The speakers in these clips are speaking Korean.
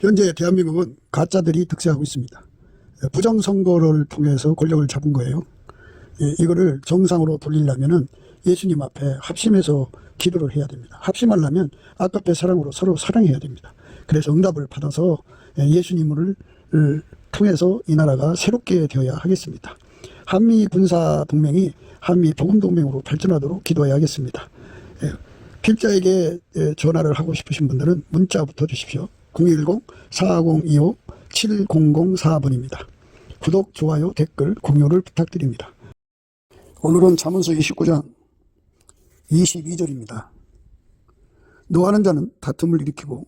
현재 대한민국은 가짜들이 득세하고 있습니다. 부정선거를 통해서 권력을 잡은 거예요. 이거를 정상으로 돌리려면은 예수님 앞에 합심해서 기도를 해야 됩니다. 합심하려면 아까페 사랑으로 서로 사랑해야 됩니다. 그래서 응답을 받아서 예수님을 통해서 이 나라가 새롭게 되어야 하겠습니다. 한미 군사 동맹이 한미 복음 동맹으로 발전하도록 기도해야겠습니다. 필자에게 전화를 하고 싶으신 분들은 문자부터 주십시오. 010-4025-7004번입니다. 구독, 좋아요, 댓글, 공유를 부탁드립니다. 오늘은 잠언서 29장 22절입니다. 노하는 자는 다툼을 일으키고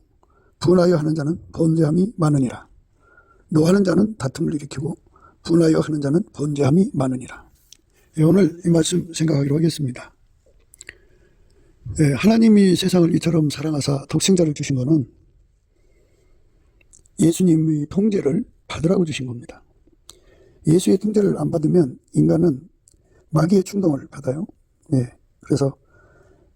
분하여 하는 자는 번제함이 많으니라. 노하는 자는 다툼을 일으키고 분하여 하는 자는 번제함이 많으니라. 오늘 이 말씀 생각하기로 하겠습니다. 하나님이 세상을 이처럼 사랑하사 독생자를 주신 것은 예수님의 통제를 받으라고 주신 겁니다. 예수의 통제를 안 받으면 인간은 마귀의 충동을 받아요. 그래서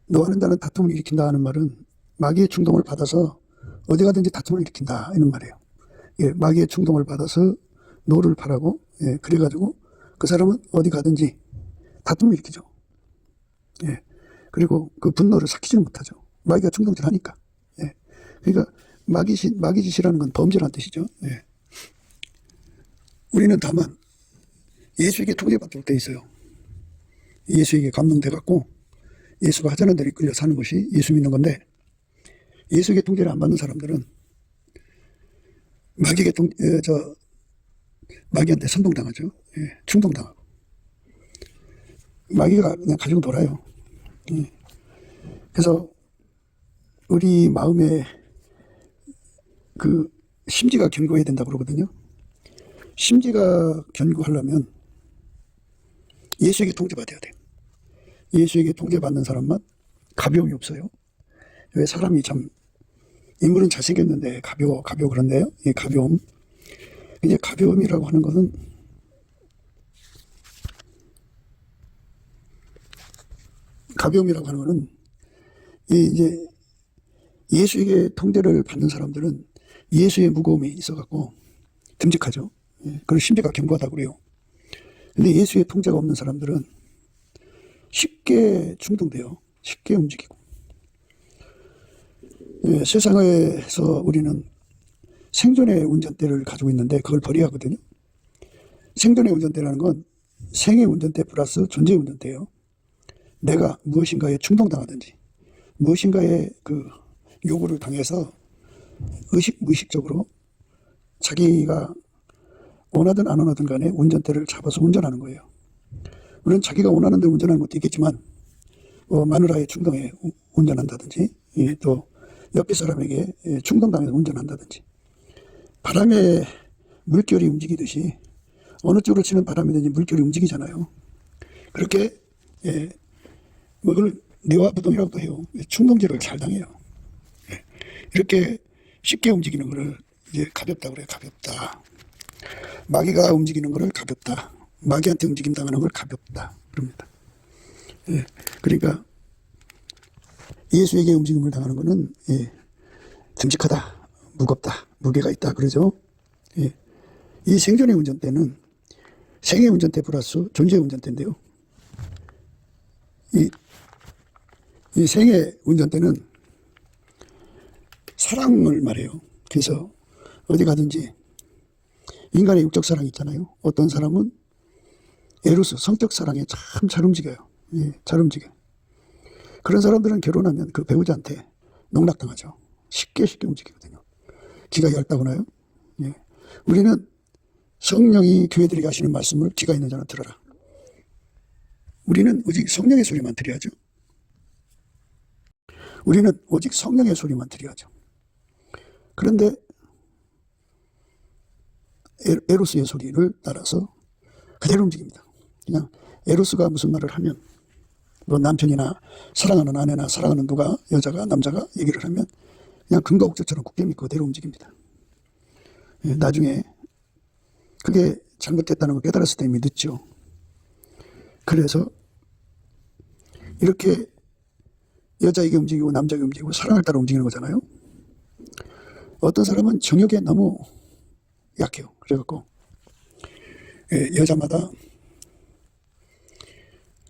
노하는 자는 다툼을 일으킨다 하는 말은 마귀의 충동을 받아서 어디 가든지 다툼을 일으킨다 이런 말이에요. 마귀의 충동을 받아서 노를 바라고 그래가지고 그 사람은 어디 가든지 다툼을 일으키죠. 그리고 그 분노를 삭히지는 못하죠. 마귀가 충동질 하니까. 그러니까 마귀 짓이라는 건 범죄라는 뜻이죠. 우리는 다만 예수에게 통제받도록 돼 있어요. 예수에게 감동돼갖고 예수가 하자는 대로 이끌려 사는 것이 예수 믿는 건데, 예수에게 통제를 안 받는 사람들은 마귀한테 선동당하죠. 충동당하고. 마귀가 그냥 가지고 놀아요. 그래서 우리 마음에 그 심지가 견고해야 된다고 그러거든요. 심지가 견고하려면 예수에게 통제받아야 돼요. 예수에게 통제받는 사람만 가벼움이 없어요. 왜 사람이 참 인물은 잘생겼는데 가벼워 그런데요. 가벼움. 이제 가벼움이라고 하는 것은 이제 예수에게 통제를 받는 사람들은 예수의 무거움이 있어갖고 듬직하죠. 그리고 심지가 견고하다고 그래요. 근데 예수의 통제가 없는 사람들은 쉽게 쉽게 움직이고. 세상에서 우리는 생존의 운전대를 가지고 있는데 그걸 버려야 하거든요. 생존의 운전대라는 건 생의 운전대 플러스 존재의 운전대예요. 내가 무엇인가에 충동당하든지 무엇인가에 그 요구를 당해서 무의식적으로 자기가 원하든 안 원하든 간에 운전대를 잡아서 운전하는 거예요. 물론 자기가 원하는 대로 운전하는 것도 있겠지만 마누라의 충동에 운전한다든지 또 옆에 사람에게 충동당해서 운전한다든지, 바람에 물결이 움직이듯이 어느 쪽으로 치는 바람이든지 물결이 움직이잖아요. 그렇게 그걸 뇌화부동이라고도 해요. 충동질을 잘 당해요. 이렇게 쉽게 움직이는 거를 이제 가볍다고 그래요. 가볍다. 마귀가 움직이는 거를 가볍다. 마귀한테 움직임당하는 걸 가볍다 그럽니다. 그러니까 예수에게 움직임을 당하는 거는 듬직하다, 무겁다, 무게가 있다 그러죠. 이 생존의 운전대는 생의 운전대 플러스 존재의 운전대인데요. 이 생의 운전대는 사랑을 말해요. 그래서 어디 가든지 인간의 육적 사랑이 있잖아요. 어떤 사람은 에로스, 성적 사랑에 참 잘 움직여요. 잘 움직여. 그런 사람들은 결혼하면 그 배우자한테 농락당하죠. 쉽게 움직이거든요. 귀가 얇다고나요? 우리는 성령이 교회들에게 하시는 말씀을 귀가 있는 자는 들어라. 우리는 오직 성령의 소리만 들어야죠. 우리는 오직 성령의 소리만 들어야죠. 그런데 에로스의 소리를 따라서 그대로 움직입니다. 그냥 에로스가 무슨 말을 하면, 뭐 남편이나 사랑하는 아내나 사랑하는 누가, 여자가 남자가 얘기를 하면 그냥 금과 옥조처럼 굳게 믿고 그대로 움직입니다. 나중에 그게 잘못됐다는 걸 깨달았을 때 이미 늦죠. 그래서 이렇게 여자에게 움직이고 남자에게 움직이고 사랑을 따라 움직이는 거잖아요. 어떤 사람은 정욕에 너무 약해요. 그래갖고 여자마다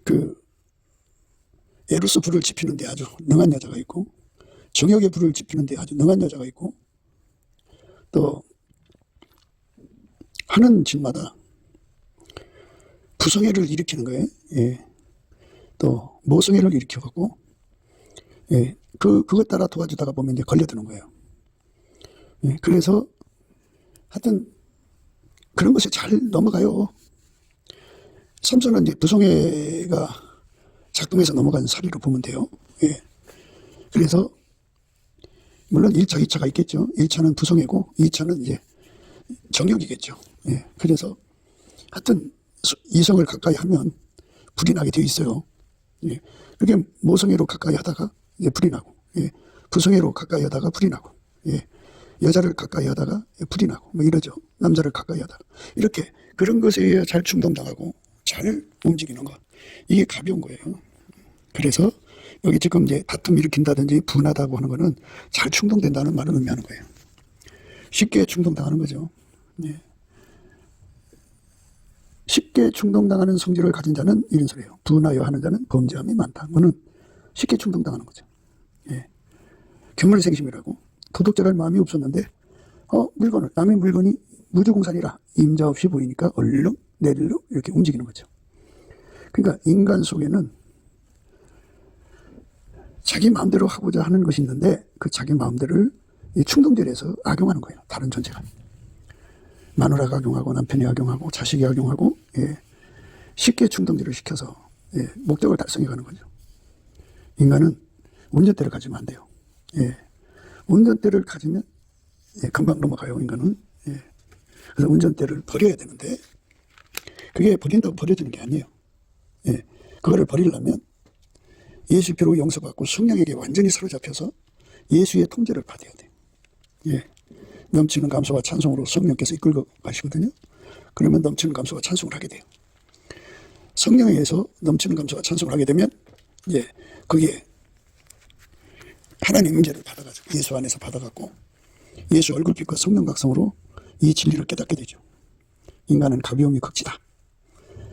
그 에로스 불을 지피는데 아주 능한 여자가 있고, 정욕의 불을 지피는데 아주 능한 여자가 있고, 또 하는 짓마다 부성애를 일으키는 거예요. 예. 또 모성애를 일으켜갖고, 예. 그것 따라 도와주다가 보면 이제 걸려드는 거예요. 예. 그래서 하여튼 그런 것이 잘 넘어가요. 삼손은 이제 부성애가 작동해서 넘어간 사례로 보면 돼요. 예. 그래서 물론 1차, 2차가 있겠죠. 1차는 부성애고 2차는 이제 정욕이겠죠. 예. 그래서 하여튼 이성을 가까이 하면 불이 나게 되어 있어요. 예. 그렇게 모성애로 가까이 하다가 이제 불이 나고, 예. 부성애로 가까이 하다가 불이 나고, 예. 여자를 가까이 하다가 불이 나고, 뭐 이러죠. 남자를 가까이 하다가. 이렇게 그런 것에 의해 잘 충동당하고 잘 움직이는 것. 이게 가벼운 거예요. 그래서 여기 지금 이제 다툼 일으킨다든지 분하다고 하는 거는 잘 충동된다는 말을 의미하는 거예요. 쉽게 충동당하는 거죠. 예. 쉽게 충동당하는 성질을 가진 자는 이런 소리예요. 분하여 하는 자는 범죄함이 많다. 그거는 쉽게 충동당하는 거죠. 예. 견물생심이라고. 도둑질할 마음이 없었는데 물건을, 남의 물건이 무주공산이라 임자 없이 보이니까 얼른 내릴로 이렇게 움직이는 거죠. 그러니까 인간 속에는 자기 마음대로 하고자 하는 것이 있는데 그 자기 마음대로를 충동질에서 악용하는 거예요. 다른 존재가. 마누라가 악용하고 남편이 악용하고 자식이 악용하고, 예. 쉽게 충동질을 시켜서, 예. 목적을 달성해 가는 거죠. 인간은 운전대를 가지면 안 돼요. 예. 운전대를 가지면, 예. 금방 넘어가요. 인간은. 예. 그래서 운전대를 버려야 되는데 그게 버린다고 버려지는 게 아니에요. 예. 그거를 버리려면 예수 피로 용서받고 성령에게 완전히 사로잡혀서 예수의 통제를 받아야 돼요. 예. 넘치는 감사와 찬송으로 성령께서 이끌고 가시거든요. 그러면 넘치는 감사와 찬송을 하게 돼요. 성령에 의해서 넘치는 감사와 찬송을 하게 되면 이제 그게 하나님 임재를 받아가지고 예수 안에서 받아갖고 예수 얼굴빛과 성령 각성으로 이 진리를 깨닫게 되죠. 인간은 가벼움이 극치다.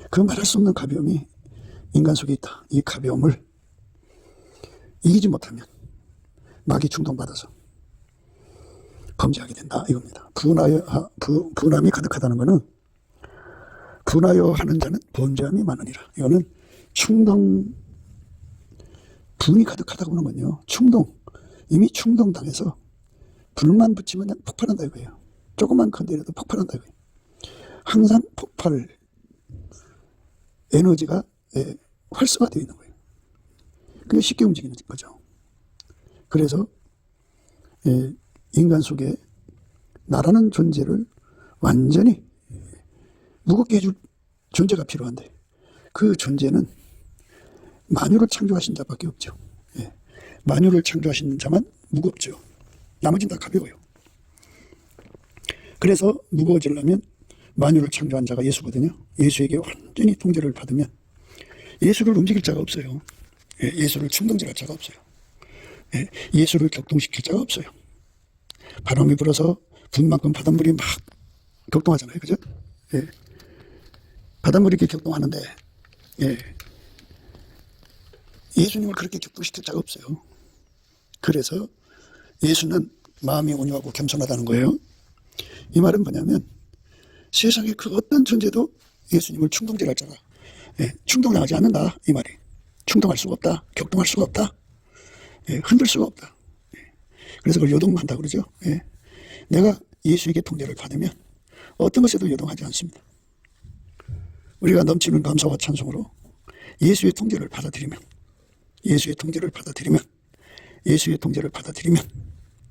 그 말할 수 없는 가벼움이 인간 속에 있다. 이 가벼움을 이기지 못하면 마귀 충동받아서 범죄하게 된다 이겁니다. 분함이 가득하다는 것은 분하여 하는 자는 범죄함이 많으니라. 이거는 분이 가득하다고 하는 건요. 이미 충동당해서 불만 붙이면 그냥 폭발한다 이거예요. 조그만 건드려도 폭발한다 이거예요. 항상 폭발 에너지가 활성화되어 있는 거예요. 그게 쉽게 움직이는 거죠. 그래서 인간 속에 나라는 존재를 완전히 무겁게 해줄 존재가 필요한데 그 존재는 만유를 창조하신 자밖에 없죠. 예. 만유를 창조하신 자만 무겁죠. 나머지는 다 가벼워요. 그래서 무거워지려면 만유를 창조한 자가 예수거든요. 예수에게 완전히 통제를 받으면 예수를 움직일 자가 없어요. 예. 예수를 충동질할 자가 없어요. 예. 예수를 격동시킬 자가 없어요. 바람이 불어서 분만큼 바닷물이 막 격동하잖아요. 그죠? 예. 바닷물이 이렇게 격동하는데, 예. 예수님을 그렇게 격동시킬 자가 없어요. 그래서 예수는 마음이 온유하고 겸손하다는 거예요. 이 말은 뭐냐면 세상에 그 어떤 존재도 예수님을 충동질할 자가, 예. 충동당하지 않는다. 이 말이. 충동할 수가 없다. 격동할 수가 없다. 예. 흔들 수가 없다. 예. 그래서 그걸 요동한다 그러죠. 예. 내가 예수에게 통제를 받으면 어떤 것에도 요동하지 않습니다. 우리가 넘치는 감사와 찬송으로 예수의 통제를 받아들이면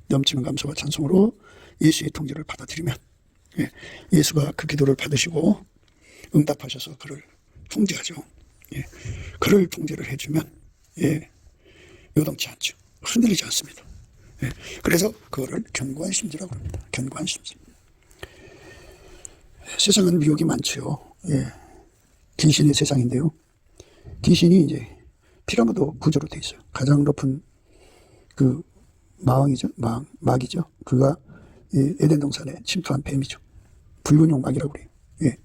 넘치는 감사와 찬송으로 예수의 통제를 받아들이면 예수가 그 기도를 받으시고 응답하셔서 그를 통제하죠. 그를 통제를 해주면 요동치 않죠. 흔들리지 않습니다. 그래서 그거를 견고한 심지라고 합니다. 견고한 심지. 세상은 미혹이 많죠. 귀신의 세상인데요. 귀신이 이제 피라미드 구조로 되어 있어요. 가장 높은 그 마왕이죠. 마귀죠. 그가 에덴 동산에 침투한 뱀이죠. 붉은 용마귀라고 그래요. 예.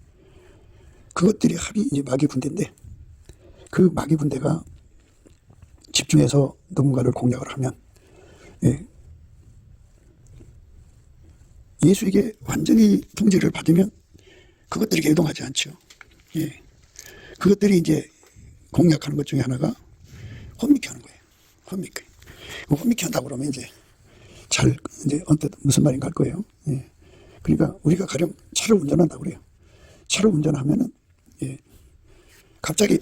그것들이 합이 이제 마귀 군대인데, 그 마귀 군대가 집중해서 누군가를 공략을 하면, 예. 예수에게 완전히 통제를 받으면 그것들이 개동하지 않죠. 예. 그것들이 이제 공략하는 것 중에 하나가 혼미케 하는 거예요. 혼미케. 혼미케 한다고 그러면 이제 언뜻 무슨 말인가 할 거예요. 예. 그러니까 우리가 가령 차를 운전한다고 그래요. 차를 운전하면은, 예. 갑자기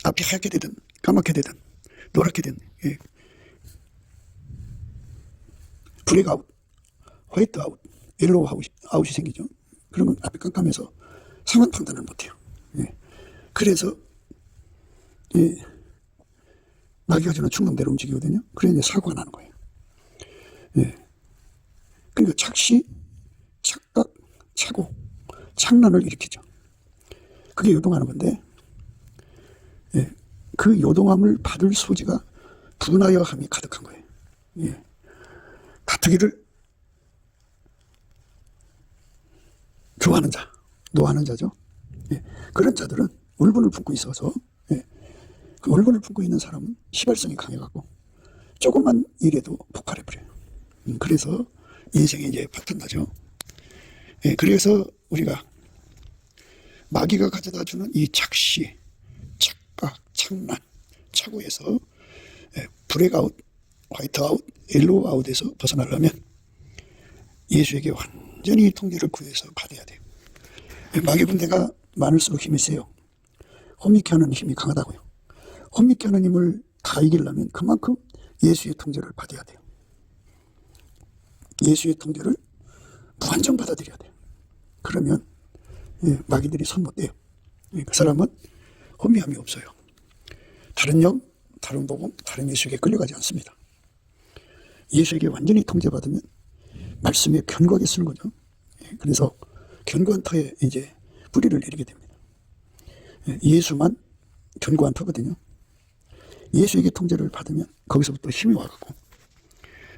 앞이 하얗게 되든 까맣게 되든 노랗게 되든, 예. 브레이크 아웃, 화이트 아웃, 옐로우 아웃이 생기죠. 그런 건 앞이 깜깜해서 상황 판단을 못해요. 예. 그래서 마귀가 주는 충동대로 움직이거든요. 그래서 이제 사고가 나는 거예요. 예. 그러니까 착시, 착각, 착오, 착란을 일으키죠. 그게 요동하는 건데, 예. 그 요동함을 받을 소지가 분하여함이 가득한 거예요. 예. 다투기를 좋아하는 자, 노하는 자죠. 예. 그런 자들은 울분을 품고 있어서, 예. 그 울분을 품고 있는 사람은 시발성이 강해갖고 조금만 일해도 폭발해버려요. 그래서 인생에 이제 파탄나죠. 예. 그래서 우리가 마귀가 가져다 주는 이 착시, 착각, 착란, 착오에서, 예. 브레이크아웃, 화이트아웃, 옐로우 아웃에서 벗어나려면 예수에게 완전히 통제를 구해서 받아야 돼요. 마귀 군대가 많을수록 힘이 세요. 혼미케 하는 힘이 강하다고요. 혼미케 하는 힘을 다 이기려면 그만큼 예수의 통제를 받아야 돼요. 예수의 통제를 무한정 받아들여야 돼요. 그러면 마귀들이 손 못 대요. 그 사람은 혼미함이 없어요. 다른 영, 다른 복음, 다른 예수에게 끌려가지 않습니다. 예수에게 완전히 통제받으면 말씀에 견고하게 쓰는 거죠. 그래서 견고한 터에 이제 뿌리를 내리게 됩니다. 예수만 견고한 터거든요. 예수에게 통제를 받으면 거기서부터 힘이 와갖고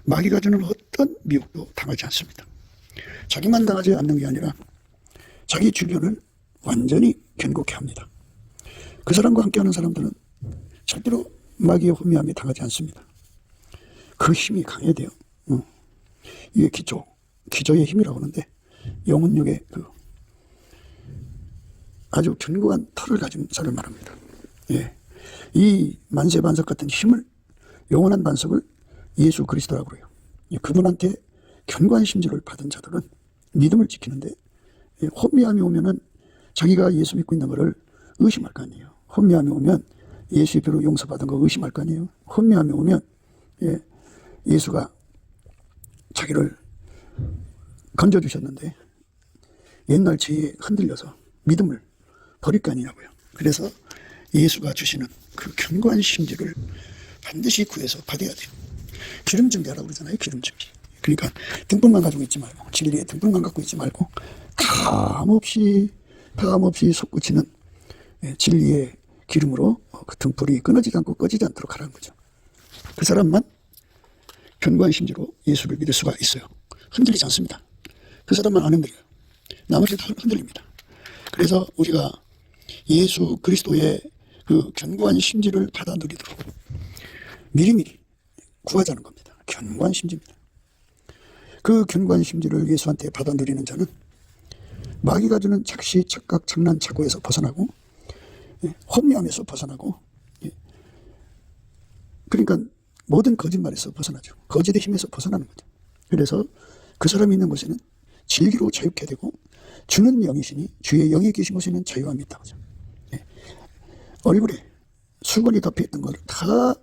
마귀가 주는 어떤 미혹도 당하지 않습니다. 자기만 당하지 않는 게 아니라 자기 주변을 완전히 견고케 합니다. 그 사람과 함께하는 사람들은 절대로 마귀의 혼미함에 당하지 않습니다. 그 힘이 강해야 돼요. 이게 기저의 힘이라고 하는데, 영혼육의 그 아주 견고한 털을 가진 자를 말합니다. 예. 이 만세반석 같은 힘을, 영원한 반석을 예수 그리스도라고 그래요. 그분한테 견고한 심지를 받은 자들은 믿음을 지키는데, 혼미함이 오면은 자기가 예수 믿고 있는 것을 의심할 거 아니에요. 혼미함이 오면 예수의 피로 용서받은 거 의심할 거 아니에요. 혼미함이 오면 예수가 자기를 건져주셨는데 옛날 죄에 흔들려서 믿음을 버릴 거 아니냐고요. 그래서 예수가 주시는 그 견고한 심지를 반드시 구해서 받아야 돼요. 기름 준비하라고 그러잖아요. 기름 준비. 그러니까 등불만 가지고 있지 말고, 진리에 등불만 갖고 있지 말고 탐없이 솟구치는 진리의 기름으로 그 등불이 끊어지지 않고 꺼지지 않도록 하라는 거죠. 그 사람만 견고한 심지로 예수를 믿을 수가 있어요. 흔들리지 않습니다. 그 사람만 안 흔들려요. 나머지 다 흔들립니다. 그래서 우리가 예수 그리스도의 그 견고한 심지를 받아 누리도록 미리미리 구하자는 겁니다. 견고한 심지입니다. 그 견고한 심지를 예수한테 받아 누리는 자는 마귀가 주는 착시, 착각, 장난, 착오에서 벗어나고, 혼미함에서 벗어나고, 그러니까 모든 거짓말에서 벗어나죠. 거짓의 힘에서 벗어나는 거죠. 그래서 그 사람이 있는 곳에는 진리로 자유케 되고, 주는 영이시니 주의 영이 계신 곳에는 자유함이 있다고 하죠. 얼굴에 수건이 덮여있던 걸 다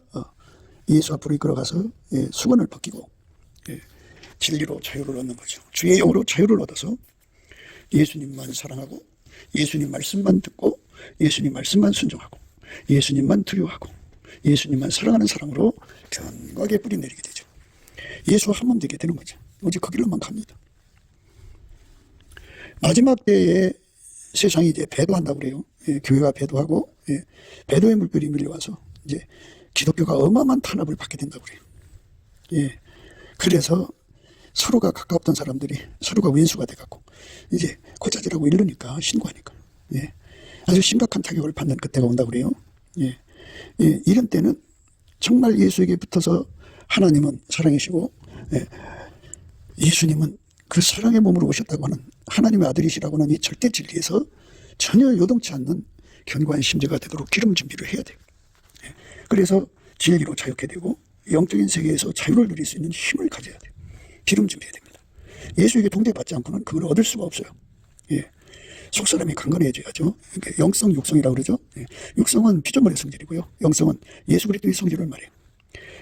예수 앞으로 이끌어가서 수건을 벗기고 진리로 자유를 얻는 거죠. 주의 영으로 자유를 얻어서 예수님만 사랑하고, 예수님 말씀만 듣고, 예수님 말씀만 순종하고, 예수님만 두려워하고, 예수님만 사랑하는 사랑으로 견고하게 뿌리내리게 되죠. 예수와 한 몸 되게 되는 거죠. 오직 그 길로만 갑니다. 마지막 때에 세상이 이제 배도한다고 그래요. 교회가 배도하고, 배도의 물결이 밀려와서 이제 기독교가 어마어마한 탄압을 받게 된다고 그래요. 그래서 서로가 가까웠던 사람들이 서로가 원수가 돼갖고 이제 고자질하고 이러니까 신고하니까 예. 아주 심각한 타격을 받는 그때가 온다고 그래요. 예. 예. 이런 때는 정말 예수에게 붙어서 하나님은 사랑이시고 예. 예수님은 그 사랑의 몸으로 오셨다고 하는 하나님의 아들이시라고는 이 절대 진리에서 전혀 요동치 않는 견고한 심지가 되도록 기름 준비를 해야 돼요. 예. 그래서 진리로 자유케 되고 영적인 세계에서 자유를 누릴 수 있는 힘을 가져야 돼요. 기름 준비해야 됩니다. 예수에게 동대받지 않고는 그걸 얻을 수가 없어요. 예. 속사람이 강건해져야죠. 그러니까 영성, 육성이라고 그러죠. 예. 육성은 피조물의 성질이고요. 영성은 예수 그리스도의 성질을 말해요.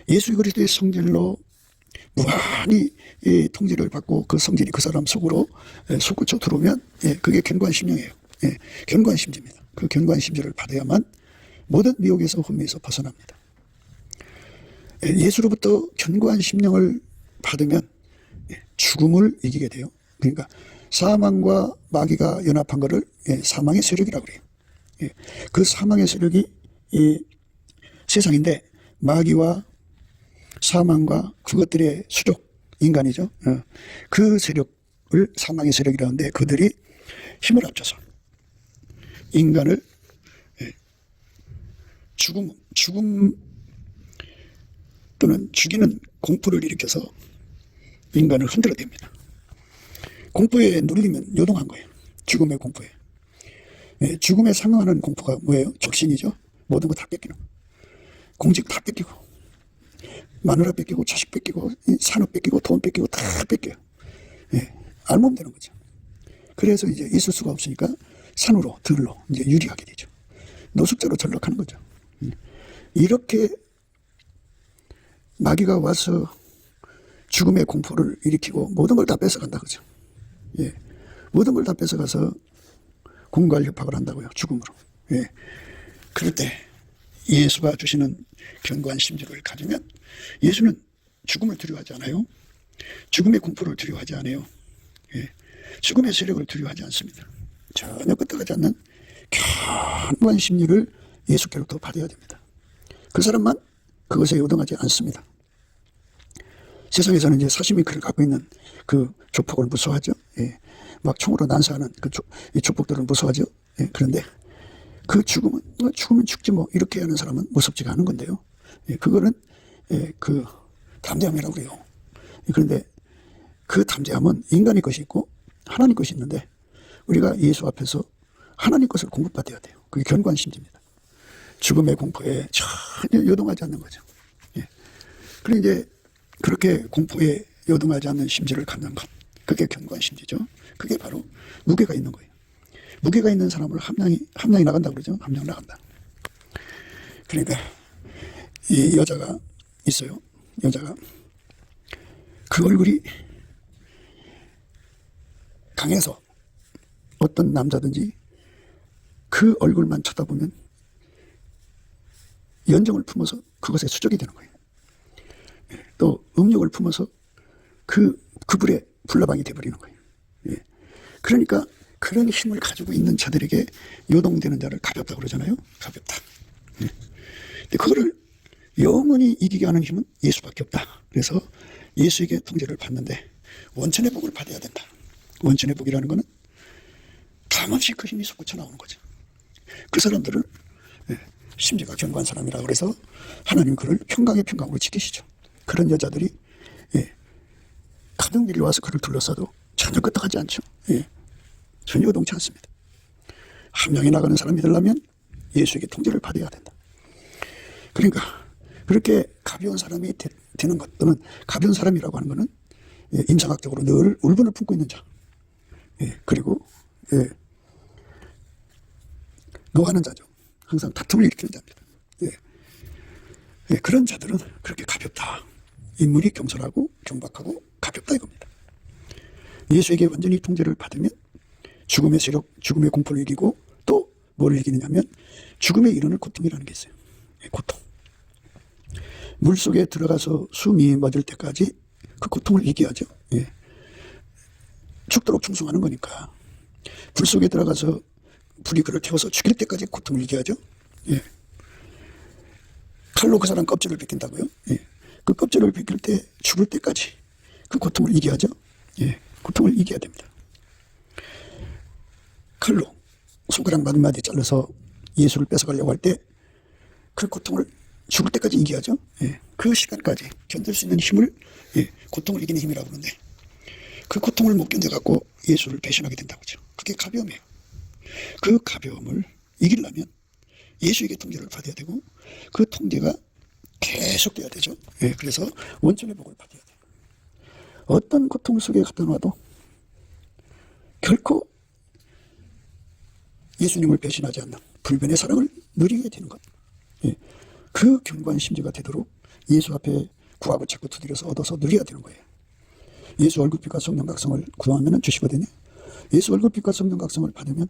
예수 그리스도의 성질로 무한히 예, 통제를 받고 그 성질이 그 사람 속으로 예, 솟구쳐 들어오면 예, 그게 견고한 심령이에요. 예, 견고한 심지입니다. 그 견고한 심지를 받아야만 모든 미혹에서 혼미에서 벗어납니다. 예, 예수로부터 견고한 심령을 받으면 예, 죽음을 이기게 돼요. 그러니까 사망과 마귀가 연합한 것을 예, 사망의 세력이라고 그래요. 예, 그 사망의 세력이 이 세상인데 마귀와 사망과 그것들의 수족 인간이죠. 그 세력을 사망의 세력이라는데 그들이 힘을 합쳐서 인간을 죽음 또는 죽이는 공포를 일으켜서 인간을 흔들어댑니다. 공포에 눌리면 요동한 거예요. 죽음의 공포에. 죽음에 상응하는 공포가 뭐예요? 적신이죠. 모든 거 다 뺏기는 거. 공직 다 뺏기고 마누라 뺏기고 자식 뺏기고 산업 뺏기고 돈 뺏기고 다 뺏겨요. 예, 알몸 되는 거죠. 그래서 이제 있을 수가 없으니까 산으로 들로 이제 유리하게 되죠. 노숙자로 전락하는 거죠. 이렇게 마귀가 와서 죽음의 공포를 일으키고 모든 걸 다 뺏어간다 그죠. 예, 모든 걸 다 뺏어가서 공갈 협박을 한다고요. 죽음으로. 예, 그럴 때 예수가 주시는 견고한 심지를 가지면 예수는 죽음을 두려워하지 않아요. 죽음의 공포를 두려워하지 않아요. 예. 죽음의 세력을 두려워하지 않습니다. 전혀 끄떡하지 않는 견고한 심리를 예수께로부터 받아야 됩니다. 그 사람만 그것에 요동하지 않습니다. 세상에서는 이제 사시미크를 갖고 있는 그 조폭을 무서워하죠. 예. 막 총으로 난사하는 그 조폭들을 무서워하죠. 예. 그런데 그 죽으면 죽지 뭐 이렇게 하는 사람은 무섭지가 않은 건데요. 예, 그거는 예, 그 담대함이라고 그래요. 그런데 그 담대함은 인간의 것이 있고 하나님 것이 있는데 우리가 예수 앞에서 하나님 것을 공급받아야 돼요. 그게 견고한 심지입니다. 죽음의 공포에 전혀 요동하지 않는 거죠. 예. 그런데 이제 그렇게 공포에 요동하지 않는 심지를 갖는 것, 그게 견고한 심지죠. 그게 바로 무게가 있는 거예요. 무게가 있는 사람을 함량이 나간다 그러죠. 함량 나간다. 그러니까 이 여자가 있어요. 여자가 그 얼굴이 강해서 어떤 남자든지 그 얼굴만 쳐다보면 연정을 품어서 그것에 수족이 되는 거예요. 또 음욕을 품어서 그 불에 불나방이 되어버리는 거예요. 그러니까 그런 힘을 가지고 있는 자들에게 요동되는 자를 가볍다고 그러잖아요. 가볍다. 근데 그거를 영원히 이기게 하는 힘은 예수밖에 없다. 그래서 예수에게 통제를 받는데 원천의 복을 받아야 된다. 원천의 복이라는 거는 감없이 그 힘이 솟구쳐 나오는 거죠. 그 사람들을 심지가 견고한 사람이라 그래서 하나님 그를 평강의 평강으로 지키시죠. 그런 여자들이 가득 밀려와서 그를 둘러싸도 전혀 끄떡하지 않죠. 전혀 요동치 않습니다. 함량이 나가는 사람이 되려면 예수에게 통제를 받아야 된다. 그러니까 그렇게 가벼운 사람이 되는 것 또는 가벼운 사람이라고 하는 것은 임상학적으로 늘 울분을 품고 있는 자, 그리고 노하는 자죠. 항상 다툼을 일으키는 자입니다. 그런 자들은 그렇게 가볍다. 인물이 겸손하고 경박하고 가볍다 이겁니다. 예수에게 완전히 통제를 받으면 죽음의 세력, 죽음의 공포를 이기고 또 뭘 이기느냐면 죽음에 이르는 고통이라는 게 있어요. 고통. 물속에 들어가서 숨이 멎을 때까지 그 고통을 이겨야죠. 죽도록 충성하는 거니까. 불 속에 들어가서 불이 그를 태워서 죽일 때까지 고통을 이겨야죠. 칼로 그 사람 껍질을 벗긴다고요. 그 껍질을 벗길 때 죽을 때까지 그 고통을 이겨야죠. 예, 고통을 이겨야 됩니다. 칼로 손가락 마디마디 잘라서 예수를 뺏어가려고 할 때 그 고통을 죽을 때까지 이겨야죠. 예, 그 시간까지 견딜 수 있는 힘을, 예, 고통을 이기는 힘이라고 하는데, 그 고통을 못 견뎌갖고 예수를 배신하게 된다고죠. 그게 가벼움이에요. 그 가벼움을 이기려면 예수에게 통제를 받아야 되고, 그 통제가 계속돼야 되죠. 예, 그래서 원천의 복을 받아야 돼요. 어떤 고통 속에 갖다 놔도 결코 예수님을 배신하지 않는 불변의 사랑을 누리게 되는 것. 예, 그 견고한 심지가 되도록 예수 앞에 구하고 자꾸 두드려서 얻어서 누려야 되는 거예요. 예수 얼굴빛과 성령 각성을 구하면 주시거든요. 예수 얼굴빛과 성령 각성을 받으면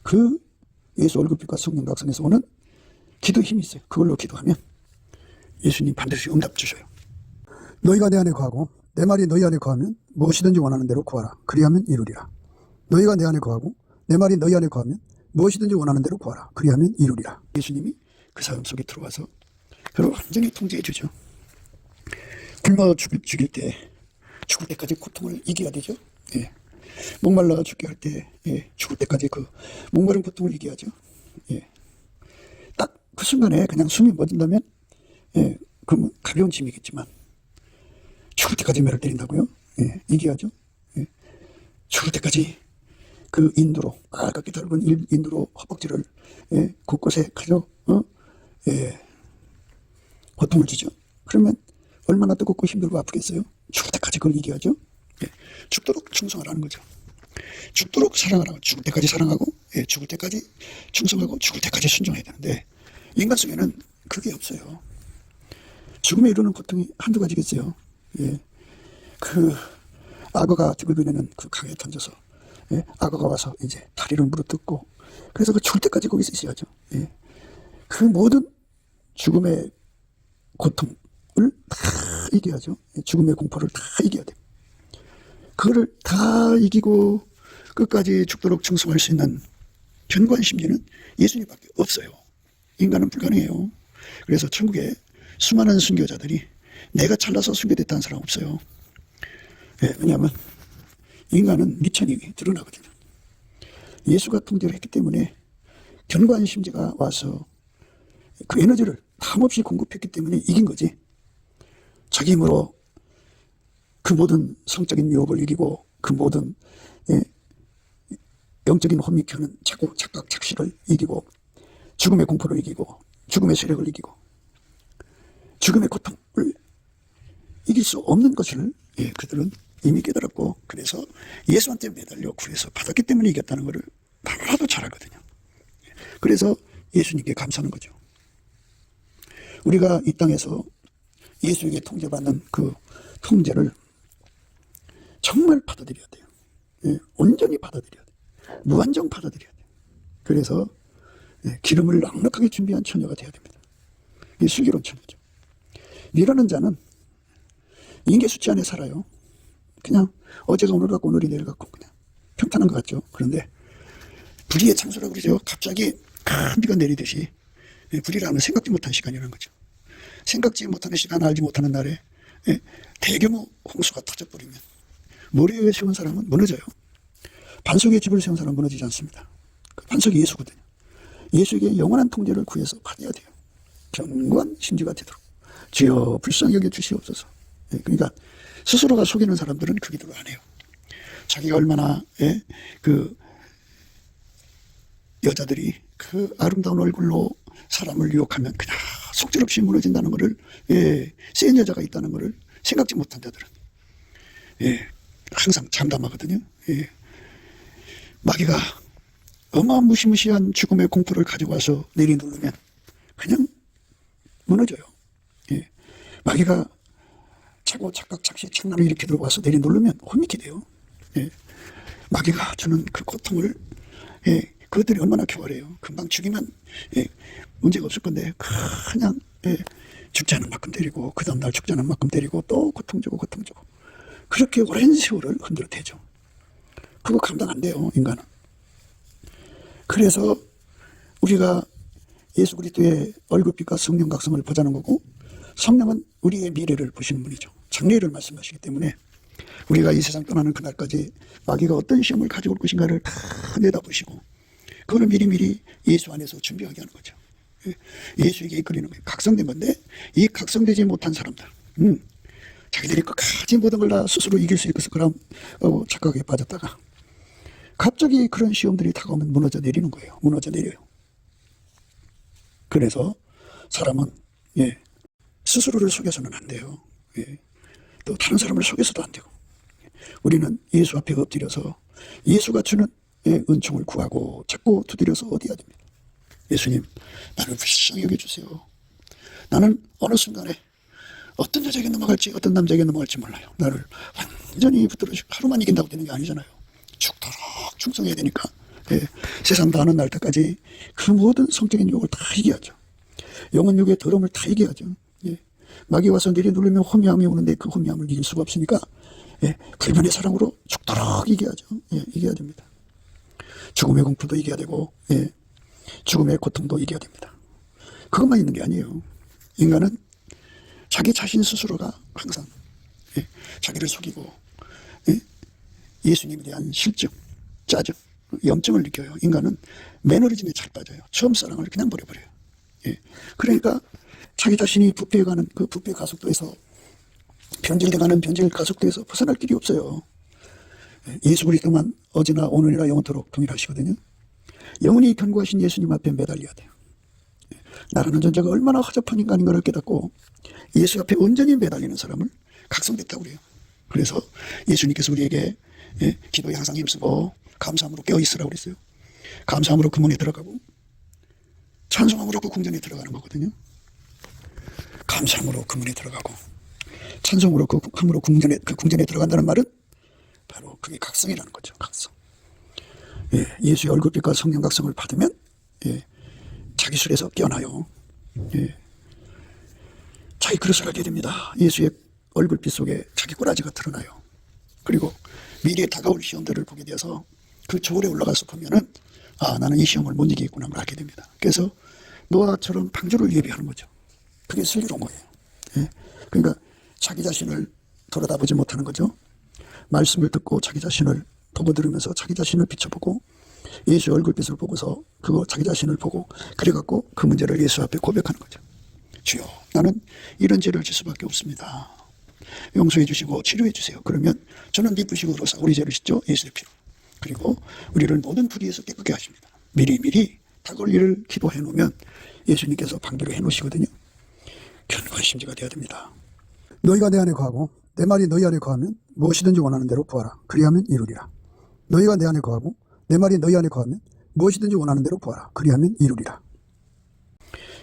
그 예수 얼굴빛과 성령 각성에서 오는 기도 힘이 있어요. 그걸로 기도하면 예수님 반드시 응답 주셔요. 너희가 내 안에 거하고 내 말이 너희 안에 거하면 무엇이든지 원하는 대로 구하라. 그리하면 이루리라. 너희가 내 안에 거하고 내 말이 너희 안에 거하면 무엇이든지 원하는 대로 구하라. 그리하면 이루리라. 예수님이 그 사람 속에 들어와서 그를 완전히 통제해 주죠. 굶어 죽일 때, 죽을 때까지 고통을 이겨야 되죠. 예. 목말라 죽게 할 때, 예, 죽을 때까지 그 목마른 고통을 이겨야죠. 예. 딱 그 순간에 그냥 숨이 멎는다면, 예, 그러면 가벼운 짐이겠지만 죽을 때까지 매를 때린다고요? 예, 이겨야죠. 예. 죽을 때까지 그 인두로, 빨갛게 닮은 인두로 허벅지를, 예, 곳곳에 가져, 예, 고통을 주죠. 그러면 얼마나 뜨겁고 힘들고 아프겠어요? 죽을 때까지 그걸 이겨야죠. 예, 죽도록 충성을 하는 거죠. 죽도록 사랑을 하고, 죽을 때까지 사랑하고, 예, 죽을 때까지 충성하고, 죽을 때까지 순종해야 되는데, 인간 속에는 그게 없어요. 죽음에 이르는 고통이 한두 가지겠어요. 예, 그 악어가 드글거리는 그 강에 던져서, 예, 악어가 와서 이제 다리를 물어뜯고, 그래서 그 죽을 때까지 거기 있으셔야죠. 예, 그 모든 죽음의 고통을 다 이겨야죠. 죽음의 공포를 다 이겨야 돼요. 그거를 다 이기고 끝까지 죽도록 충성할 수 있는 견고한 심리는 예수님밖에 없어요. 인간은 불가능해요. 그래서 천국에 수많은 순교자들이 내가 잘나서 순교됐다는 사람 없어요. 예, 왜냐하면 인간은 미천이 드러나거든요. 예수가 통제를 했기 때문에 견고한 심지가 와서 그 에너지를 탐없이 공급했기 때문에 이긴 거지. 자기 힘으로 그 모든 성적인 유혹을 이기고 그 모든, 예, 영적인 혼미케 하는 착각, 착시를 이기고 죽음의 공포를 이기고 죽음의 세력을 이기고 죽음의 고통을 이길 수 없는 것을, 예, 그들은 이미 깨달았고, 그래서 예수한테 매달려 구해서 받았기 때문에 이겼다는 것을 너무나도 잘 알거든요. 그래서 예수님께 감사하는 거죠. 우리가 이 땅에서 예수에게 통제받는 그 통제를 정말 받아들여야 돼요. 예, 온전히 받아들여야 돼요. 무한정 받아들여야 돼요. 그래서, 예, 기름을 넉넉하게 준비한 처녀가 되어야 됩니다. 이 슬기로운 처녀죠. 미라는 자는 인계수치 안에 살아요. 그냥 어제가 오늘 같고 오늘이 내일 같고 그냥 평탄한 것 같죠. 그런데 불의의 창조라고 그러죠. 갑자기 큰 비가 내리듯이, 예, 불의라는 생각지 못한 시간이라는 거죠. 생각지 못하는 시간, 알지 못하는 날에, 예, 대규모 홍수가 터져버리면 모래 위에 세운 사람은 무너져요. 반석 위에 집을 세운 사람은 무너지지 않습니다. 그 반석이 예수거든요. 예수에게 영원한 통제를 구해서 받아야 돼요. 견고한 심지가 되도록. 주여 불쌍히 여겨 주시옵소서. 예, 그러니까 스스로가 속이는 사람들은 그 기도를 안 해요. 자기가 얼마나, 예, 그 여자들이 그 아름다운 얼굴로 사람을 유혹하면 그냥 속절없이 무너진다는 것을, 예, 센 여자가 있다는 것을 생각지 못한 자들은, 예, 항상 잠담하거든요. 예, 마귀가 어마무시무시한 죽음의 공포를 가져와서 내리누르면 그냥 무너져요. 예, 마귀가 차고 착각 착시 착란을 이렇게 들어와서 내리누르면 혼미케 돼요. 예, 마귀가 주는 그 고통을, 예, 그것들이 얼마나 교활해요. 금방 죽이면, 예, 문제가 없을 건데 그냥, 예, 죽지 않은 만큼 때리고 그 다음날 죽지 않은 만큼 때리고 또 고통 주고 그렇게 오랜 세월을 흔들어 대죠. 그거 감당 안 돼요, 인간은. 그래서 우리가 예수 그리스도의 얼굴빛과 성령 각성을 보자는 거고, 성령은 우리의 미래를 보시는 분이죠. 장래를 말씀하시기 때문에 우리가 이 세상 떠나는 그날까지 마귀가 어떤 시험을 가져올 것인가를 다 내다보시고 그걸 미리미리 예수 안에서 준비하게 하는 거죠. 예수에게 이끌리는 거예요. 각성된 건데 이 각성되지 못한 사람들 자기들이 끝까지 모든 걸 다 스스로 이길 수 있을 거란 착각에 빠졌다가 갑자기 그런 시험들이 다가오면 무너져 내리는 거예요. 무너져 내려요. 그래서 사람은 스스로를 속여서는 안 돼요. 또 다른 사람을 속여서도 안 되고 우리는 예수 앞에 엎드려서 예수가 주는 은총을 구하고 자꾸 두드려서 어디야 됩니다. 예수님, 나를 불쌍히 여겨주세요. 나는 어느 순간에 어떤 여자에게 넘어갈지 어떤 남자에게 넘어갈지 몰라요. 나를 완전히 붙들어주고 하루만 이긴다고 되는 게 아니잖아요. 죽도록 충성해야 되니까 세상 다 하는 날 때까지 그 모든 성적인 유혹을 다 이겨야죠. 영혼 육의 더러움을 다 이겨야죠. 마귀 와서 내려누르면 혼미함이 오는데 그 혼미함을 이길 수가 없으니까 불변의 사랑으로 죽도록 이겨야죠. 이겨야 됩니다. 죽음의 공포도 이겨야 되고 죽음의 고통도 이겨야 됩니다. 그것만 있는 게 아니에요. 인간은 자기 자신 스스로가 항상 자기를 속이고 예수님에 대한 실증, 짜증, 염증을 느껴요. 인간은 매너리즘에 잘 빠져요. 처음 사랑을 그냥 버려버려요. 그러니까 자기 자신이 부패해가는 그 부패 가속도에서 변질돼가는 변질 가속도에서 벗어날 길이 없어요. 예수 그리스도만 어제나 오늘이나 영원토록 동일하시거든요. 영원히 견고하신 예수님 앞에 매달려야 돼요. 나라는 존재가 얼마나 허접한 인간인 걸 깨닫고 예수 앞에 온전히 매달리는 사람을 각성됐다고 그래요. 그래서 예수님께서 우리에게 기도에 항상 힘쓰고 감사함으로 깨어있으라고 그랬어요. 감사함으로 그 문에 들어가고 찬송함으로 그 궁전에 들어가는 거거든요. 감사함으로 그 문에 들어가고 찬송으로 그 궁전에 들어간다는 말은 바로 그게 각성이라는 거죠. 각성. 예수의 얼굴빛과 성령 각성을 받으면 자기 술에서 깨어나요. 자기 그릇을 하게 됩니다. 예수의 얼굴빛 속에 자기 꼬라지가 드러나요. 그리고 미래에 다가올 시험들을 보게 되어서 그 저울에 올라가서 보면은 나는 이 시험을 못 이기겠구나를 알게 됩니다. 그래서 노아처럼 방주를 예비하는 거죠. 그게 슬기로운 거예요. 그러니까 자기 자신을 돌아다보지 못하는 거죠. 말씀을 듣고 자기 자신을 보고 들으면서 자기 자신을 비춰보고 예수의 얼굴빛을 보고서 그거 자기 자신을 보고 그래갖고 그 문제를 예수 앞에 고백하는 거죠. 주여, 나는 이런 죄를 질 수밖에 없습니다. 용서해 주시고 치료해 주세요. 그러면 저는 네 부식으로 우리 죄를 씻죠. 예수의 피로. 그리고 우리를 모든 불의에서 깨끗게 하십니다. 미리미리 다가올 일을 기도해 놓으면 예수님께서 방비를 해 놓으시거든요. 견고한 심지가 되어야 됩니다. 너희가 내 안에 거하고 내 말이 너희 안에 거하면 무엇이든지 원하는 대로 구하라. 그리하면 이루리라. 너희가 내 안에 거하고 내 말이 너희 안에 거하면 무엇이든지 원하는 대로 구하라. 그리하면 이루리라.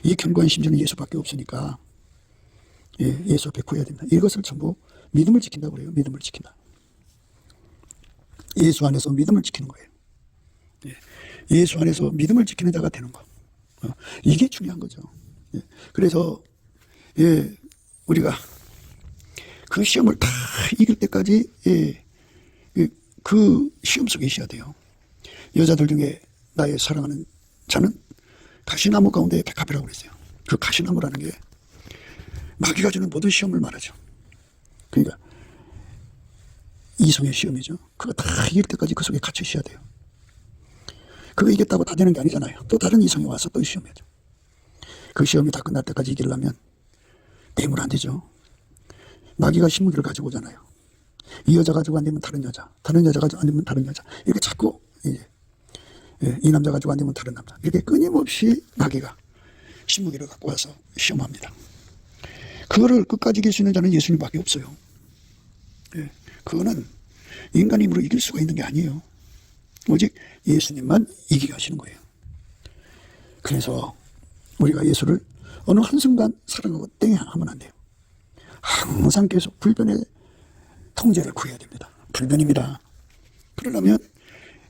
이 견고한 심지는 예수밖에 없으니까 예수 앞에 구해야 됩니다. 이것을 전부 믿음을 지킨다고 그래요. 믿음을 지킨다. 예수 안에서 믿음을 지키는 거예요. 예수 안에서 믿음을 지키는 자가 되는 거. 이게 중요한 거죠. 그래서 우리가 그 시험을 다 이길 때까지 그 시험 속에 있어야 돼요. 여자들 중에 나의 사랑하는 자는 가시나무 가운데 백합이라고 그랬어요. 그 가시나무라는 게 마귀가 주는 모든 시험을 말하죠. 그러니까 이성의 시험이죠. 그거 다 이길 때까지 그 속에 갇혀 있어야 돼요. 그거 이겼다고 다 되는 게 아니잖아요. 또 다른 이성이 와서 또 시험해야죠. 그 시험이 다 끝날 때까지 이기려면 대물 안 되죠. 마귀가 신무기를 가지고 오잖아요. 이 여자 가지고 안 되면 다른 여자, 다른 여자 가지고 안 되면 다른 여자. 이렇게 자꾸 이 남자 가지고 안 되면 다른 남자. 이렇게 끊임없이 마귀가 신무기를 갖고 와서 시험합니다. 그거를 끝까지 이길 수 있는 자는 예수님밖에 없어요. 그거는 인간 힘으로 이길 수가 있는 게 아니에요. 오직 예수님만 이기게 하시는 거예요. 그래서 우리가 예수를 어느 한순간 사랑하고 땡 하면 안 돼요. 항상 계속 불변의 통제를 구해야 됩니다. 불변입니다. 그러려면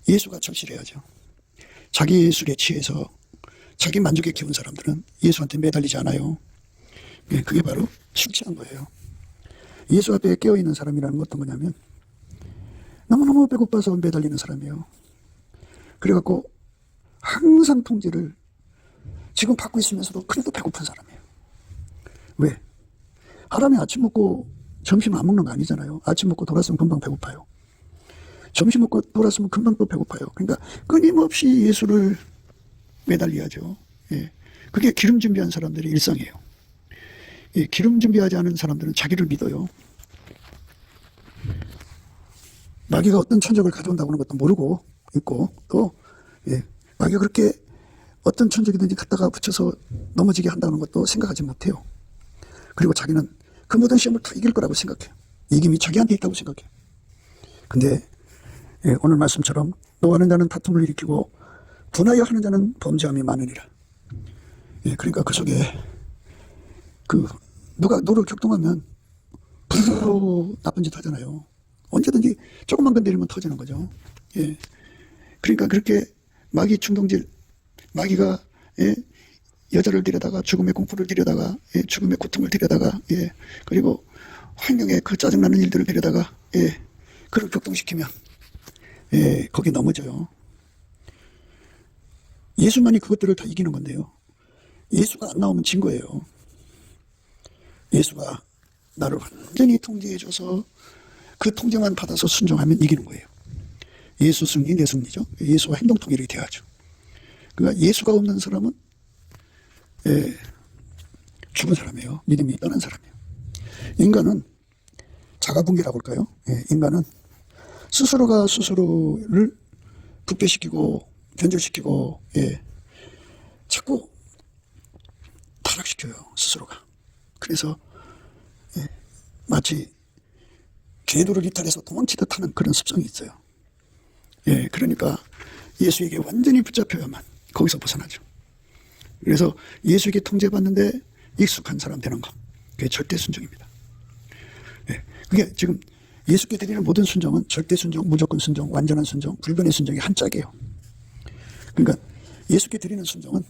예수가 절실해야죠. 자기 예술에 취해서 자기 만족에 키운 사람들은 예수한테 매달리지 않아요. 그게 바로 술 취한 거예요. 예수 앞에 깨어있는 사람이라는 건 어떤 거냐면 너무너무 배고파서 매달리는 사람이에요. 그래갖고 항상 통제를 지금 받고 있으면서도 그래도 배고픈 사람이에요. 왜? 하람이 아침 먹고 점심 안 먹는 거 아니잖아요. 아침 먹고 돌았으면 금방 배고파요. 점심 먹고 돌았으면 금방 또 배고파요. 그러니까 끊임없이 예수를 매달려야죠. 예. 그게 기름 준비한 사람들의 일상이에요. 예. 기름 준비하지 않은 사람들은 자기를 믿어요. 마귀가 어떤 천적을 가져온다고 하는 것도 모르고 있고, 또 예. 마귀가 그렇게 어떤 천적이든지 갖다가 붙여서 넘어지게 한다는 것도 생각하지 못해요. 그리고 자기는 그 모든 시험을 다 이길 거라고 생각해요. 이김이 자기한테 있다고 생각해요. 근데 예, 오늘 말씀처럼 노하는 자는 다툼을 일으키고 분하여 하는 자는 범죄함이 많으니라. 예, 그러니까 그 속에 누가 노를 격동하면 불로 나쁜 짓 하잖아요. 언제든지 조금만 건드리면 터지는 거죠. 예, 그러니까 그렇게 마귀 충동질, 마귀가 예, 여자를 데려다가 죽음의 공포를 데려다가 예, 죽음의 고통을 데려다가 예, 그리고 환경에 그 짜증나는 일들을 데려다가 예, 그를 격동시키면 예, 거기 넘어져요. 예수만이 그것들을 다 이기는 건데요. 예수가 안 나오면 진 거예요. 예수가 나를 완전히 통제해줘서 그 통제만 받아서 순종하면 이기는 거예요. 예수 승리, 내 승리죠. 예수와 행동 통일이 돼야죠. 그러니까 예수가 없는 사람은 예, 죽은 사람이에요. 믿음이 떠난 사람이에요. 인간은 자가붕괴라고 할까요? 예, 인간은 스스로가 스스로를 부패시키고 변절시키고 예, 자꾸 타락시켜요. 스스로가. 그래서 예, 마치 궤도를 이탈해서 도망치듯 하는 그런 습성이 있어요. 예, 그러니까 예수에게 완전히 붙잡혀야만 거기서 벗어나죠. 그래서 예수에게 통제받는데 익숙한 사람 되는 것, 그게 절대 순종입니다. 예, 그게 지금 예수께 드리는 모든 순종은 절대 순종, 무조건 순종, 완전한 순종, 불변의 순종이 한 짝이에요. 그러니까 예수께 드리는 순종은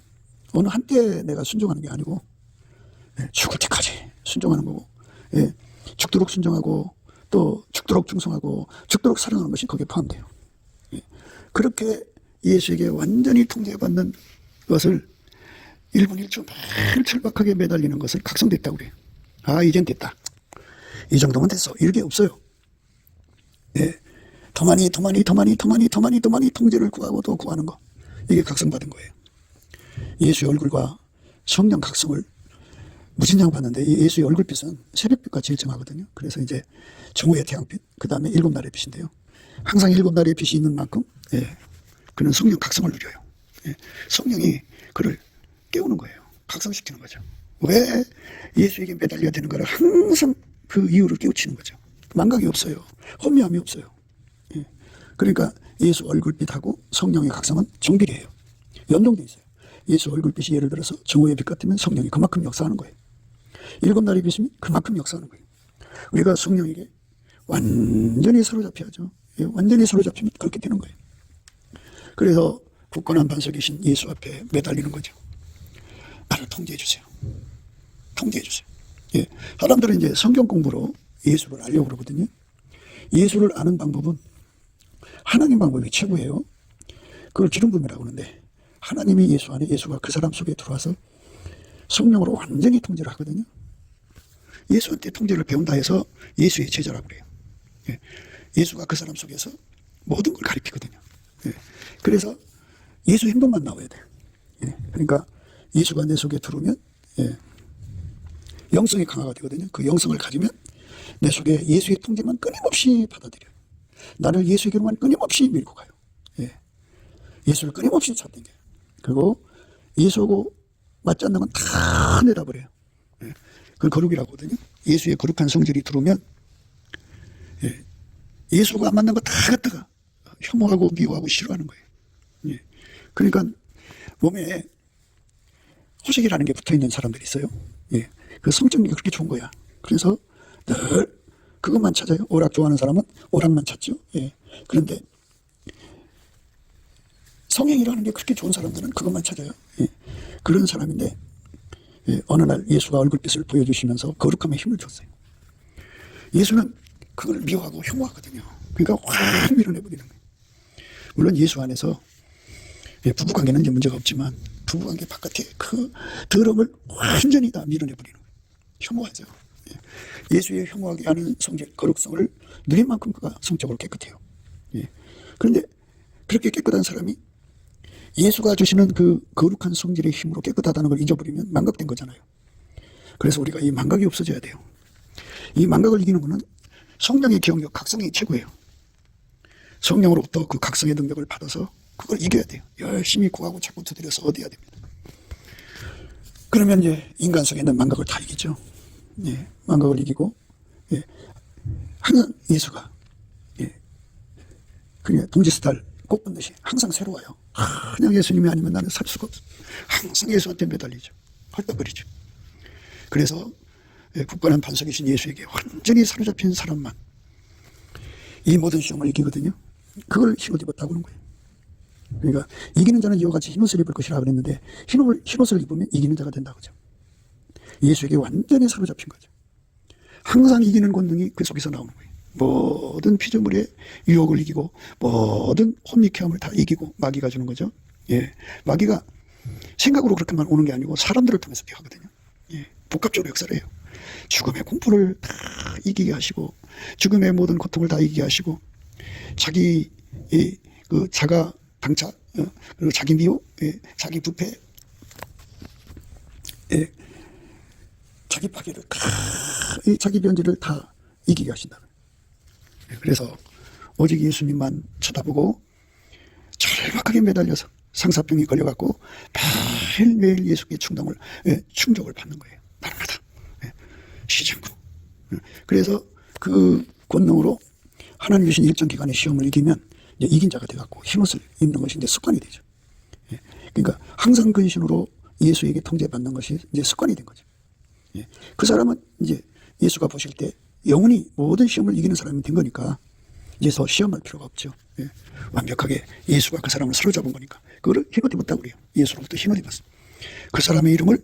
어느 한때 내가 순종하는 게 아니고 예, 죽을 때까지 순종하는 거고 예, 죽도록 순종하고 또 죽도록 충성하고 죽도록 사랑하는 것이 거기에 포함돼요. 예, 그렇게 예수에게 완전히 통제받는 것을 1분 1초 매일 철박하게 매달리는 것을 각성됐다고 그래요. 아, 이젠 됐다. 이 정도면 됐어. 이게 없어요. 예, 더 많이 통제를 구하고 또 구하는 거. 이게 각성받은 거예요. 예수의 얼굴과 성령 각성을 무진장 받는데 예수의 얼굴빛은 새벽빛과 일정하거든요. 그래서 이제 정오의 태양빛, 그 다음에 7날의 빛인데요. 항상 7날의 빛이 있는 만큼 예, 그는 성령 각성을 누려요. 예, 성령이 그를 깨우는 거예요. 각성시키는 거죠. 왜 예수에게 매달려야 되는 거를 항상 그 이유를 깨우치는 거죠. 망각이 없어요. 혼미함이 없어요. 예, 그러니까 예수 얼굴빛하고 성령의 각성은 정비례해요. 연동돼 있어요. 예수 얼굴빛이 예를 들어서 정오의 빛 같으면 성령이 그만큼 역사하는 거예요. 7날의 빛이면 그만큼 역사하는 거예요. 우리가 성령에게 완전히 사로잡혀야죠. 예, 완전히 사로잡히면 그렇게 되는 거예요. 그래서 굳건한 반석에 계신 예수 앞에 매달리는 거죠. 나를 통제해 주세요. 통제해 주세요. 예, 사람들은 이제 성경 공부로 예수를 알려고 그러거든요. 예수를 아는 방법은 하나님 방법이 최고예요. 그걸 기름 부음이라고 하는데 하나님이 예수 안에 예수가 그 사람 속에 들어와서 성령으로 완전히 통제를 하거든요. 예수한테 통제를 배운다 해서 예수의 제자라고 그래요. 예, 예수가 그 사람 속에서 모든 걸 가리키거든요. 예, 그래서 예수 행동만 나와야 돼요. 예, 그러니까 예수가 내 속에 들어오면 예, 영성이 강화가 되거든요. 그 영성을 가지면 내 속에 예수의 통제만 끊임없이 받아들여요. 나를 예수에게로만 끊임없이 밀고 가요. 예, 예수를 끊임없이 잡당겨요. 그리고 예수하고 맞지 않는 건 다 내다버려요. 예, 그걸 거룩이라고 하거든요. 예수의 거룩한 성질이 들어오면 예, 예수가 안 맞는 거 다 갖다가 혐오하고 미워하고 싫어하는 거예요. 예, 그러니까 몸에 호색이라는 게 붙어있는 사람들이 있어요. 예, 그 성정이 그렇게 좋은 거야. 그래서 늘 그것만 찾아요. 오락 좋아하는 사람은 오락만 찾죠. 예, 그런데 성행이라는 게 그렇게 좋은 사람들은 그것만 찾아요. 예, 그런 사람인데 예, 어느 날 예수가 얼굴빛을 보여주시면서 거룩함에 힘을 줬어요. 예수는 그걸 미워하고 혐오하거든요. 그러니까 확 밀어내버리는 거예요. 물론 예수 안에서 예, 부부관계는 이제 문제가 없지만 부부관계 바깥에 그 더러움을 완전히 다 밀어내버리는 거예요. 혐오하죠. 예수의 혐오하게 하는 성질, 거룩성을 누린 만큼 그가 성적으로 깨끗해요. 예. 그런데 그렇게 깨끗한 사람이 예수가 주시는 그 거룩한 성질의 힘으로 깨끗하다는 걸 잊어버리면 망각된 거잖아요. 그래서 우리가 이 망각이 없어져야 돼요. 이 망각을 이기는 것은 성령의 기억력, 각성이 최고예요. 성령으로부터 그 각성의 능력을 받아서 그걸 이겨야 돼요. 열심히 구하고 자꾸 두드려서 얻어야 됩니다. 그러면 이제 인간 속에 있는 망각을 다 이기죠. 예, 망각을 이기고, 예, 항상 예수가, 예, 그냥 동지스달 꽃 본듯이 항상 새로워요. 그냥 예수님이 아니면 나는 살 수가 없어. 항상 예수한테 매달리죠. 헐떡거리죠. 그래서 굳건한 반석이신 예수에게 완전히 사로잡힌 사람만 이 모든 시험을 이기거든요. 그걸 흰옷 입었다고 하는 거예요. 그러니까 이기는 자는 이와 같이 흰옷을 입을 것이라 그랬는데 흰옷을 입으면 이기는 자가 된다 그죠. 예수에게 완전히 사로잡힌 거죠. 항상 이기는 권능이 그 속에서 나오는 거예요. 모든 피조물의 유혹을 이기고 모든 혼미케함을 다 이기고 마귀가 주는 거죠. 예, 마귀가 생각으로 그렇게만 오는 게 아니고 사람들을 통해서 하거든요. 예, 복합적으로 역사를 해요. 죽음의 공포를 다 이기게 하시고 죽음의 모든 고통을 다 이기게 하시고 자기 그 자가 방차 그리고 자기 미혹, 자기 부패, 자기 파괴를 다 자기 변질을 다 이기게 하신다. 그래서 오직 예수님만 쳐다보고 절박하게 매달려서 상사병이 걸려갖고 매일매일 예수께 충족을 받는 거예요. 날마다. 쉬지 않고. 그래서 그 권능으로 하나님 주신 일정 기간의 시험을 이기면 이제 이긴 자가 돼갖고 흰옷을 입는 것이 이제 습관이 되죠. 그러니까 항상 근신으로 예수에게 통제받는 것이 이제 습관이 된 거죠. 그 사람은 이제 예수가 보실 때 영원히 모든 시험을 이기는 사람이 된 거니까 이제 더 시험할 필요가 없죠. 완벽하게 예수가 그 사람을 사로잡은 거니까 그거를 흰옷 입었다고 그래요. 예수로부터 흰옷 입었어. 그 사람의 이름을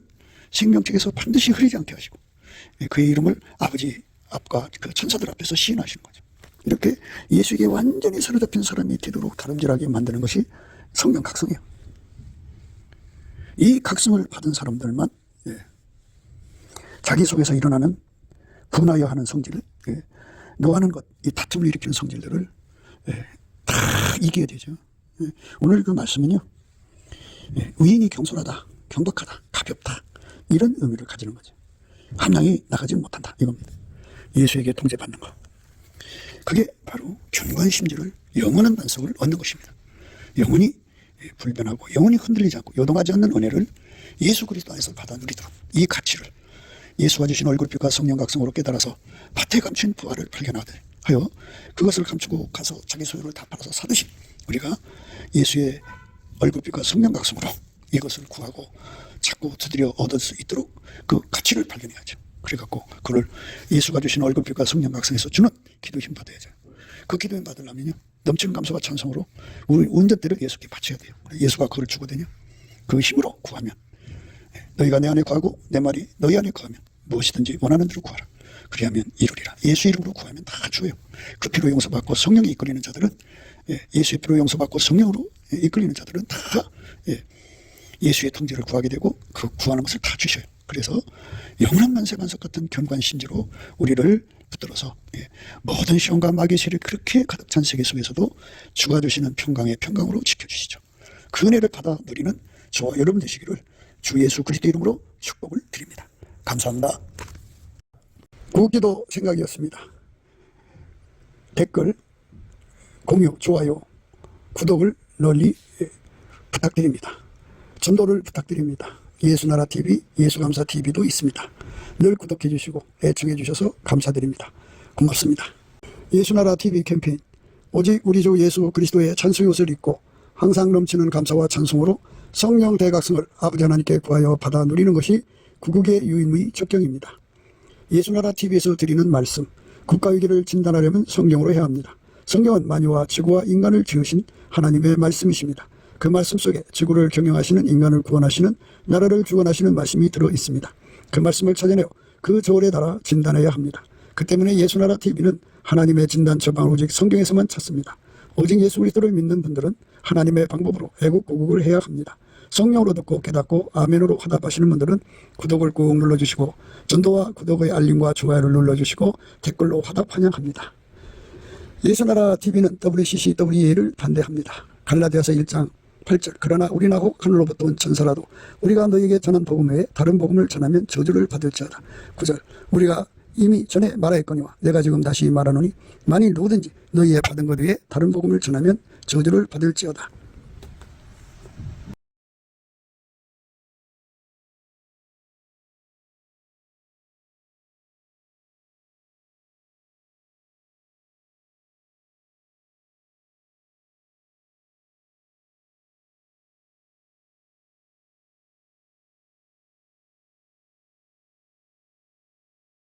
생명책에서 반드시 흐리지 않게 하시고 그의 이름을 아버지 앞과 그 천사들 앞에서 시인하시는 거죠. 이렇게 예수에게 완전히 사로잡힌 사람이 되도록 다름질하게 만드는 것이 성령 각성이에요. 이 각성을 받은 사람들만 자기 속에서 일어나는 분하여 하는 성질, 노하는 것, 이 다툼을 일으키는 성질들을 다 이겨야 되죠. 오늘 그 말씀은요, 의인이 경솔하다, 경박하다, 가볍다 이런 의미를 가지는 거죠. 함량이 나가지 못한다 이겁니다. 예수에게 통제받는 것. 그게 바로 견고한 심지를 영원한 반석을 얻는 것입니다. 영원히 불변하고 영원히 흔들리지 않고 요동하지 않는 은혜를 예수 그리스도 안에서 받아 누리도록 이 가치를 예수가 주신 얼굴빛과 성령 각성으로 깨달아서 밭에 감춘 부활을 발견하여 그것을 감추고 가서 자기 소유를 다 팔아서 사듯이 우리가 예수의 얼굴빛과 성령 각성으로 이것을 구하고 찾고 두드려 얻을 수 있도록 그 가치를 발견해야죠. 그래갖고 그걸 예수가 주신 얼굴빛과 성령 각성에서 주는 기도 힘 받아야죠. 그 기도 힘 받으려면요 넘치는 감사와 찬송으로 우리 온전대로 예수께 바쳐야 돼요. 예수가 그걸 주거든요. 그 힘으로 구하면 너희가 내 안에 거하고 내 말이 너희 안에 거하면 무엇이든지 원하는 대로 구하라. 그리하면 이루리라. 예수 이름으로 구하면 다 줘요. 그 피로 용서받고 성령이 이끌리는 자들은 예수의 피로 용서받고 성령으로 이끌리는 자들은 다 예수의 통제를 구하게 되고 그 구하는 것을 다 주셔요. 그래서 영원한 만세반석 같은 견고한 신지로 우리를 붙들어서 모든 시험과 마귀의 세를 그렇게 가득 찬 세계 속에서도 주가 주시는 평강의 평강으로 지켜주시죠. 그 은혜를 받아 누리는 저와 여러분 되시기를 주 예수 그리스도 이름으로 축복을 드립니다. 감사합니다. 구기도 생각이었습니다. 댓글, 공유, 좋아요, 구독을 널리 부탁드립니다. 전도를 부탁드립니다. 예수나라TV, 예수감사TV도 있습니다. 늘 구독해 주시고 애청해 주셔서 감사드립니다. 고맙습니다. 예수나라TV 캠페인 오직 우리 주 예수 그리스도의 찬송옷을 입고 항상 넘치는 감사와 찬송으로 성령 대각성을 아버지 하나님께 구하여 받아 누리는 것이 구국의 유임의 적경입니다. 예수나라TV에서 드리는 말씀, 국가위기를 진단하려면 성경으로 해야 합니다. 성경은 만유와 지구와 인간을 지으신 하나님의 말씀이십니다. 그 말씀 속에 지구를 경영하시는 인간을 구원하시는 나라를 주관하시는 말씀이 들어 있습니다. 그 말씀을 찾아내어 그 저울에 달아 진단해야 합니다. 그 때문에 예수나라TV는 하나님의 진단 처방을 오직 성경에서만 찾습니다. 오직 예수 그리스도를 믿는 분들은 하나님의 방법으로 애국 고국을 해야 합니다. 성령으로 듣고 깨닫고 아멘으로 화답하시는 분들은 구독을 꾹 눌러주시고 전도와 구독의 알림과 좋아요를 눌러주시고 댓글로 화답 환영합니다. 예수나라 TV는 WCCWA를 반대합니다. 갈라디아서 1장 8절 그러나 우리나 혹 하늘로부터 온 천사라도 우리가 너에게 전한 복음 외에 다른 복음을 전하면 저주를 받을지어다. 9절 우리가 이미 전에 말하였거니와 내가 지금 다시 말하노니 만일 누구든지 너희의 받은 것 외에 다른 복음을 전하면 저주를 받을지어다.